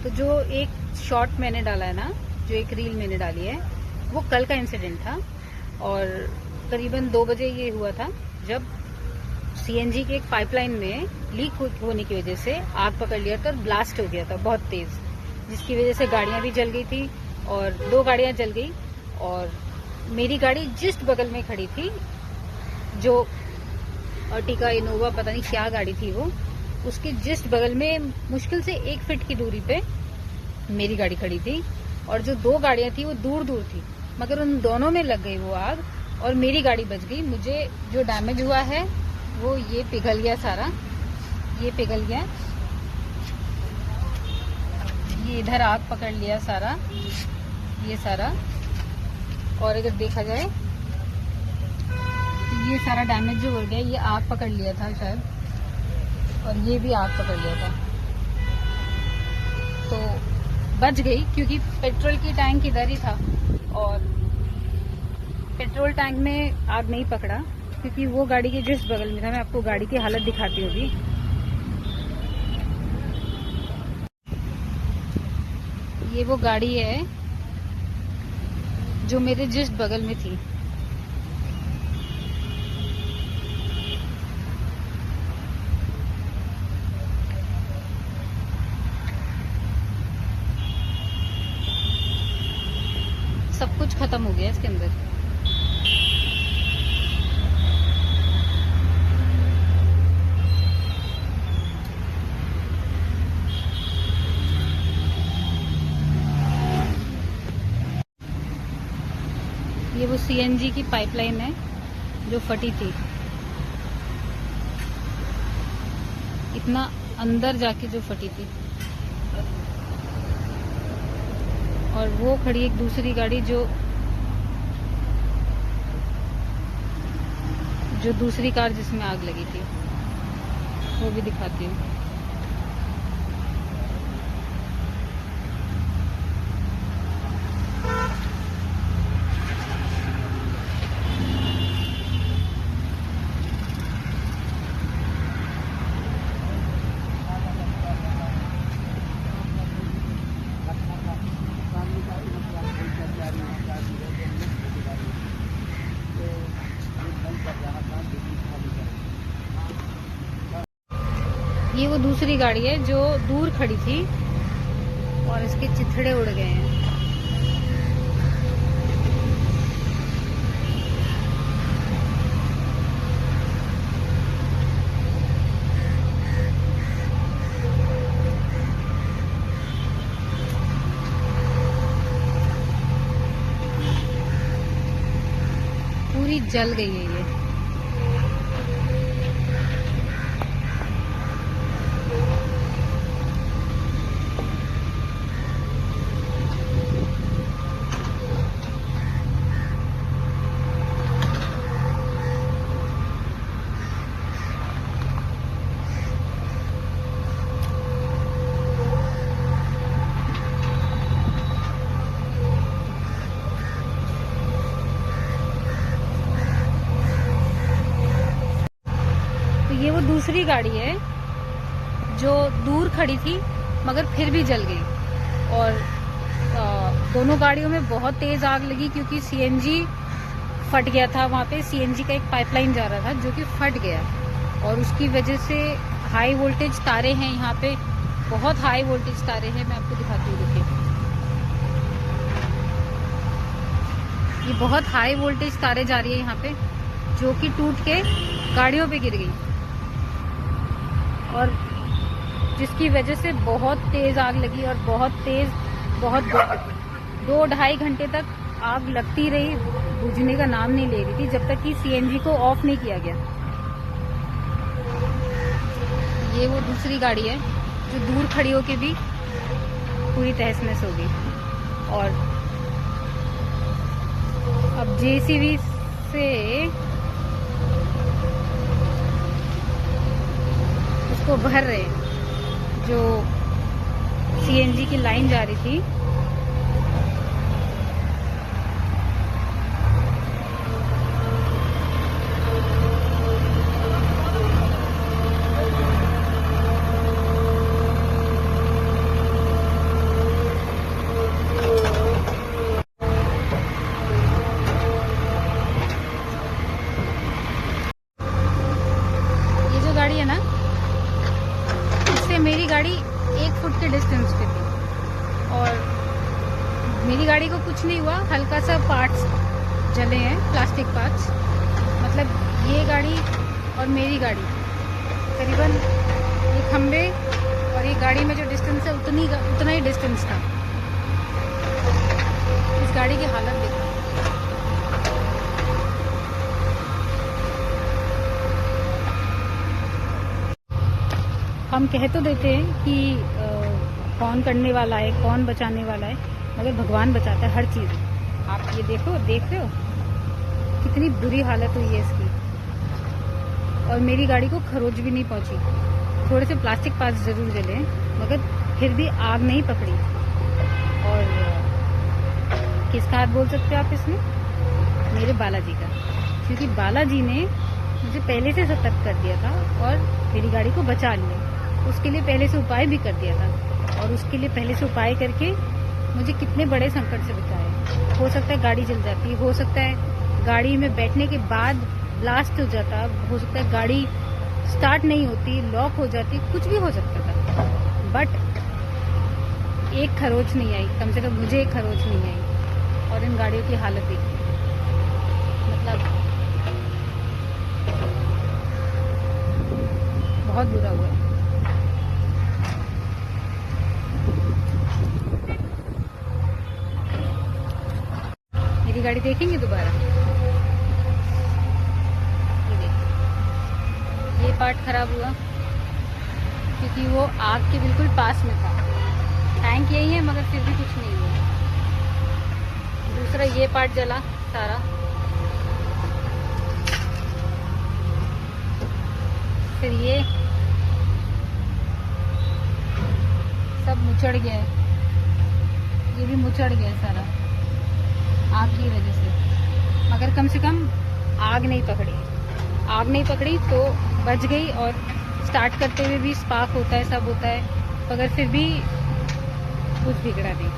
तो जो एक शॉट मैंने डाला है ना, जो एक रील मैंने डाली है, वो कल का इंसिडेंट था। और करीबन 2 बजे ये हुआ था जब सीएनजी के एक पाइपलाइन में लीक होने की वजह से आग पकड़ लिया था और ब्लास्ट हो गया था बहुत तेज, जिसकी वजह से गाड़ियां भी जल गई थी और 2 गाड़ियां जल गई। और मेरी गाड़ी जिस्ट बगल में खड़ी थी, जो अर्टिगा इनोवा पता नहीं क्या गाड़ी थी वो, उसके जिस्ट बगल में मुश्किल से 1 फीट की दूरी पे मेरी गाड़ी खड़ी थी। और जो 2 गाड़ियां थी वो दूर दूर थी, मगर उन दोनों में लग गई वो आग और मेरी गाड़ी बच गई। मुझे जो डैमेज हुआ है वो ये पिघल गया सारा, ये पिघल गया, ये इधर आग पकड़ लिया सारा, ये सारा। और अगर देखा जाए तो ये सारा डैमेज जो हो गया, ये आग पकड़ लिया था शायद, और ये भी आग पकड़ लिया था। तो बच गई क्योंकि पेट्रोल की टैंक इधर ही था और पेट्रोल टैंक में आग नहीं पकड़ा क्योंकि वो गाड़ी के जिस बगल में था। मैं आपको गाड़ी की हालत दिखाती हूँ अभी। ये वो गाड़ी है जो मेरे जिस बगल में थी। सब कुछ खत्म हो गया इसके अंदर। ये वो सीएनजी की पाइपलाइन है जो फटी थी, इतना अंदर जाके जो फटी थी। और वो खड़ी एक दूसरी गाड़ी जो दूसरी कार जिसमें आग लगी थी, वो भी दिखाती हूँ। ये वो दूसरी गाड़ी है जो दूर खड़ी थी और इसके चिथड़े उड़ गए हैं। पूरी जल गई है ये। ये वो दूसरी गाड़ी है जो दूर खड़ी थी मगर फिर भी जल गई। और दोनों गाड़ियों में बहुत तेज आग लगी क्योंकि सीएनजी फट गया था। वहाँ पे सीएनजी का एक पाइपलाइन जा रहा था जो कि फट गया और उसकी वजह से हाई वोल्टेज तारे हैं यहाँ पे, बहुत हाई वोल्टेज तारे हैं। मैं आपको दिखाती हूँ, देखिए ये बहुत हाई वोल्टेज तारे जा रही है यहाँ पे, जो कि टूट के गाड़ियों पे गिर गई और जिसकी वजह से बहुत तेज आग लगी। और बहुत तेज, बहुत 2-2.5 घंटे तक आग लगती रही, बुझने का नाम नहीं ले रही थी जब तक कि सीएनजी को ऑफ नहीं किया गया। ये वो दूसरी गाड़ी है जो दूर खड़ी होके भी पूरी तहस नहस हो गई। और अब जेसीबी से उसको भर रहे, जो सीएनजी की लाइन जा रही थी 1 फुट के डिस्टेंस पे थी और मेरी गाड़ी को कुछ नहीं हुआ, हल्का सा पार्ट्स जले हैं, प्लास्टिक पार्ट्स। मतलब ये गाड़ी और मेरी गाड़ी करीबन ये खंबे और ये गाड़ी में जो डिस्टेंस है उतना ही डिस्टेंस था। इस गाड़ी की हालत देखो। हम कह तो देते हैं कि कौन करने वाला है, कौन बचाने वाला है, मगर भगवान बचाता है हर चीज़। आप ये देख रहे हो कितनी बुरी हालत हुई है इसकी। और मेरी गाड़ी को खरोच भी नहीं पहुंची। थोड़े से प्लास्टिक पार्ट्स जरूर जले मगर फिर भी आग नहीं पकड़ी। और किसका हाथ बोल सकते हो आप इसमें? मेरे बालाजी का, क्योंकि बालाजी ने मुझे पहले से सतर्क कर दिया था और मेरी गाड़ी को बचा लिया। उसके लिए पहले से उपाय भी कर दिया था और उसके लिए पहले से उपाय करके मुझे कितने बड़े संकट से बचाया। हो सकता है गाड़ी जल जाती, हो सकता है गाड़ी में बैठने के बाद ब्लास्ट हो जाता, हो सकता है गाड़ी स्टार्ट नहीं होती, लॉक हो जाती, कुछ भी हो सकता था। बट एक खरोच नहीं आई, कम से कम मुझे एक खरोच नहीं आई। और इन गाड़ियों की हालत देखिए, मतलब बहुत बुरा हुआ है। मेरी गाड़ी देखेंगे दोबारा? ये देखिए, ये पार्ट खराब हुआ क्योंकि वो आग के बिल्कुल पास में था। टैंक यही है मगर फिर भी कुछ नहीं हुआ। दूसरा ये पार्ट जला सारा। फिर ये सब मुचड़ गया है, ये भी मुचड़ गया है सारा आग की वजह से। मगर कम से कम आग नहीं पकड़ी। आग नहीं पकड़ी तो बच गई। और स्टार्ट करते हुए भी स्पार्क होता है, सब होता है, मगर फिर भी कुछ बिगड़ा नहीं।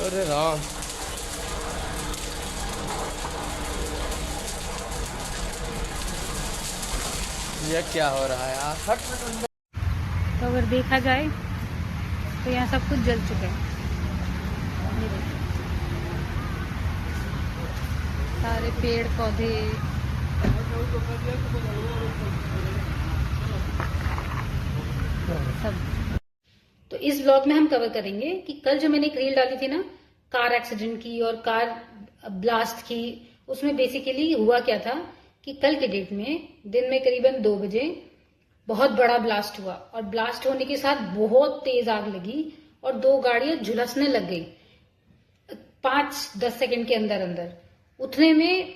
अरे राम, ये क्या हो रहा है यार? तो अगर देखा जाए तो यहाँ सब कुछ जल चुका है। ये देखिए, सारे पेड़ पौधे, सब। तो इस ब्लॉग में हम कवर करेंगे कि कल जो मैंने एक रील डाली थी ना कार एक्सीडेंट की और कार ब्लास्ट की, उसमें बेसिकली हुआ क्या था कि कल के डेट में दिन में करीबन 2 बजे बहुत बड़ा ब्लास्ट हुआ और ब्लास्ट होने के साथ बहुत तेज आग लगी और 2 गाड़ियां झुलसने लग गई 5-10 सेकंड के अंदर अंदर। उतने में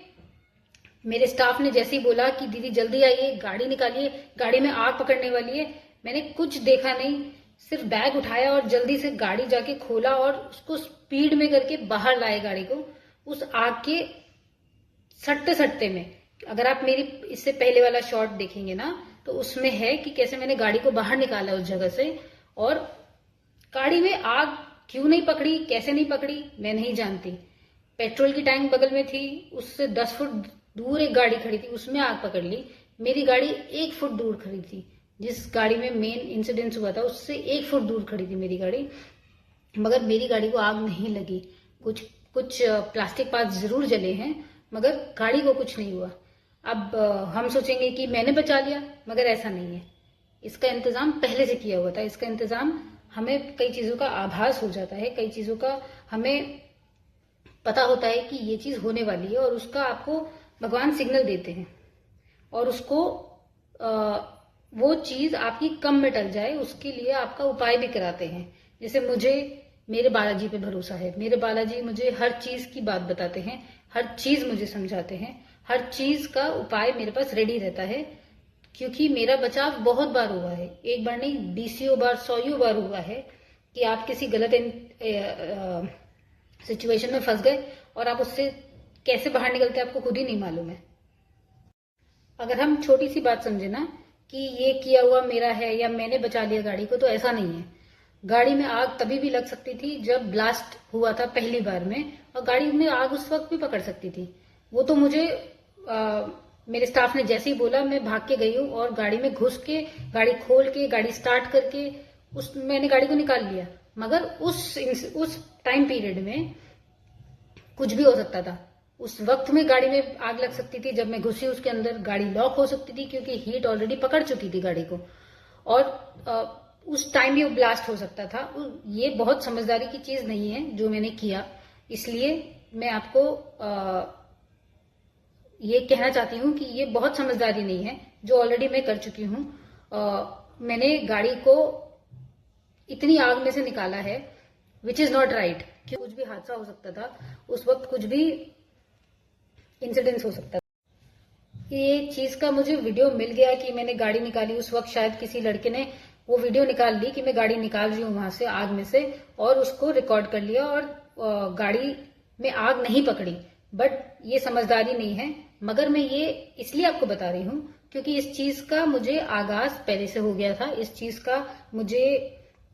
मेरे स्टाफ ने जैसे ही बोला कि दीदी जल्दी आइए, गाड़ी निकालिए, गाड़ी में आग पकड़ने वाली है। मैंने कुछ देखा नहीं, सिर्फ बैग उठाया और जल्दी से गाड़ी जाके खोला और उसको स्पीड में करके बाहर लाए गाड़ी को उस आग के सटते सटते में। अगर आप मेरी इससे पहले वाला शॉट देखेंगे ना तो उसमें है कि कैसे मैंने गाड़ी को बाहर निकाला उस जगह से। और गाड़ी में आग क्यों नहीं पकड़ी, कैसे नहीं पकड़ी, मैं नहीं जानती। पेट्रोल की टैंक बगल में थी, उससे 10 फुट दूर एक गाड़ी खड़ी थी, उसमें आग पकड़ ली। मेरी गाड़ी 1 फुट दूर खड़ी थी, जिस गाड़ी में मेन इंसिडेंट हुआ था उससे 1 फुट दूर खड़ी थी मेरी गाड़ी, मगर मेरी गाड़ी को आग नहीं लगी। कुछ प्लास्टिक पार्ट्स जरूर जले हैं मगर गाड़ी को कुछ नहीं हुआ। अब हम सोचेंगे कि मैंने बचा लिया, मगर ऐसा नहीं है। इसका इंतजाम पहले से किया हुआ था। इसका इंतजाम हमें कई चीजों का आभास हो जाता है, कई चीजों का हमें पता होता है कि ये चीज होने वाली है और उसका आपको भगवान सिग्नल देते हैं और उसको वो चीज आपकी कम में टल जाए उसके लिए आपका उपाय भी कराते हैं। जैसे मुझे मेरे बालाजी पे भरोसा है, मेरे बालाजी मुझे हर चीज की बात बताते हैं, हर चीज मुझे समझाते हैं, हर चीज का उपाय मेरे पास रेडी रहता है, क्योंकि मेरा बचाव बहुत बार हुआ है। एक बार नहीं, 20 बार 100 बार हुआ है कि आप किसी गलत सिचुएशन में फंस गए और आप उससे कैसे बाहर निकलते आपको खुद ही नहीं मालूम है। अगर हम छोटी सी बात समझे ना कि ये किया हुआ मेरा है या मैंने बचा लिया गाड़ी को, तो ऐसा नहीं है। गाड़ी में आग तभी भी लग सकती थी जब ब्लास्ट हुआ था पहली बार में, और गाड़ी में आग उस वक्त भी पकड़ सकती थी। वो तो मुझे मेरे स्टाफ ने जैसे ही बोला मैं भाग के गई हूँ और गाड़ी में घुस के, गाड़ी खोल के, गाड़ी स्टार्ट करके मैंने गाड़ी को निकाल लिया। मगर उस टाइम पीरियड में कुछ भी हो सकता था। उस वक्त में गाड़ी में आग लग सकती थी, जब मैं घुसी उसके अंदर गाड़ी लॉक हो सकती थी क्योंकि हीट ऑलरेडी पकड़ चुकी थी गाड़ी को, और उस टाइम भी वो ब्लास्ट हो सकता था। ये बहुत समझदारी की चीज नहीं है जो मैंने किया, इसलिए मैं आपको ये कहना चाहती हूँ कि ये बहुत समझदारी नहीं है जो ऑलरेडी मैं कर चुकी हूँ। मैंने गाड़ी को इतनी आग में से निकाला है, विच इज नॉट राइट। कुछ भी हादसा हो सकता था उस वक्त, कुछ भी इंसिडेंस हो सकता था। ये चीज का मुझे वीडियो मिल गया कि मैंने गाड़ी निकाली उस वक्त, शायद किसी लड़के ने वो वीडियो निकाल ली कि मैं गाड़ी निकाल रही हूँ वहां से आग में से, और उसको रिकॉर्ड कर लिया और गाड़ी में आग नहीं पकड़ी। बट ये समझदारी नहीं है। मगर मैं ये इसलिए आपको बता रही हूँ क्योंकि इस चीज का मुझे आगाज पहले से हो गया था। इस चीज का मुझे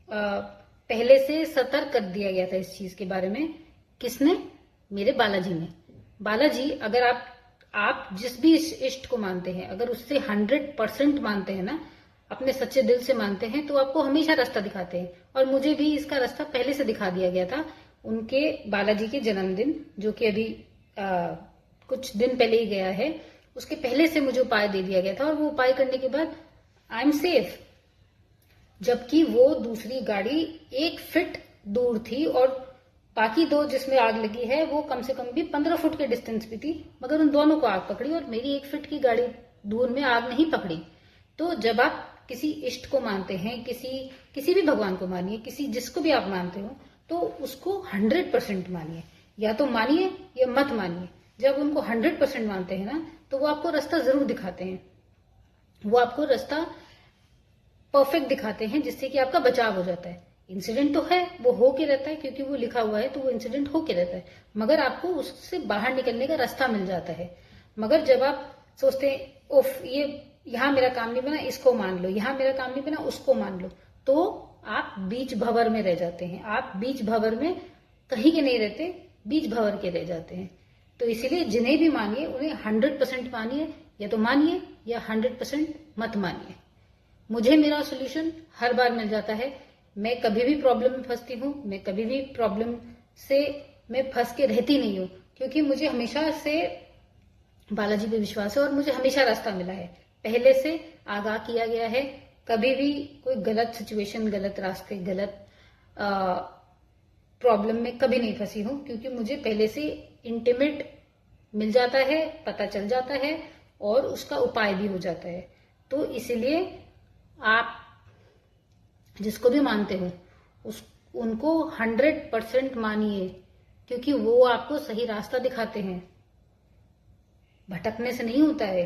पहले से सतर्क कर दिया गया था इस चीज के बारे में। किसने? मेरे बालाजी ने। बालाजी, अगर आप जिस भी इष्ट को मानते हैं, अगर उससे 100% मानते हैं ना, अपने सच्चे दिल से मानते हैं, तो आपको हमेशा रास्ता दिखाते हैं। और मुझे भी इसका रास्ता पहले से दिखा दिया गया था। उनके बालाजी के जन्मदिन, जो कि अभी कुछ दिन पहले ही गया है, उसके पहले से मुझे उपाय दे दिया गया था, और वो उपाय करने के बाद आई एम सेफ। जबकि वो दूसरी गाड़ी 1 फीट दूर थी और बाकी 2 जिसमें आग लगी है वो कम से कम भी 15 फुट के डिस्टेंस पे थी, मगर उन दोनों को आग पकड़ी और मेरी 1 फीट की गाड़ी दूर में आग नहीं पकड़ी। तो जब आप किसी इष्ट को मानते हैं, किसी भी भगवान को मानिए, किसी जिसको भी आप मानते हो, तो उसको 100% मानिए। या तो मानिए या मत मानिए। जब उनको 100% मानते हैं ना, तो वो आपको रास्ता जरूर दिखाते हैं। वो आपको रास्ता परफेक्ट दिखाते हैं, जिससे कि आपका बचाव हो जाता है। इंसिडेंट तो है, वो हो के रहता है, क्योंकि वो लिखा हुआ है तो वो इंसिडेंट हो के रहता है, मगर आपको उससे बाहर निकलने का रास्ता मिल जाता है। मगर जब आप सोचते हैं ओफ ये यहां मेरा काम नहीं बना, इसको मान लो, यहां मेरा काम नहीं बना, उसको मान लो, तो आप बीच भंवर में रह जाते हैं। आप बीच भंवर में कहीं के नहीं रहते, बीच भंवर के रह जाते हैं। तो इसीलिए जिन्हें भी मानिए उन्हें 100% मानिए, या तो मानिए या 100% मत मानिए। मुझे मेरा सोल्यूशन हर बार मिल जाता है। मैं कभी भी प्रॉब्लम में फंसती हूँ, मैं कभी भी प्रॉब्लम से मैं फंस के रहती नहीं हूँ, क्योंकि मुझे हमेशा से बालाजी पे विश्वास है और मुझे हमेशा रास्ता मिला है। पहले से आगाह किया गया है। कभी भी कोई गलत सिचुएशन, गलत रास्ते, गलत प्रॉब्लम में कभी नहीं फंसी हूँ, क्योंकि मुझे पहले से इंटीमेट मिल जाता है, पता चल जाता है और उसका उपाय भी हो जाता है। तो इसलिए आप जिसको भी मानते हो उनको 100% मानिए, क्योंकि वो आपको सही रास्ता दिखाते हैं। भटकने से नहीं होता है।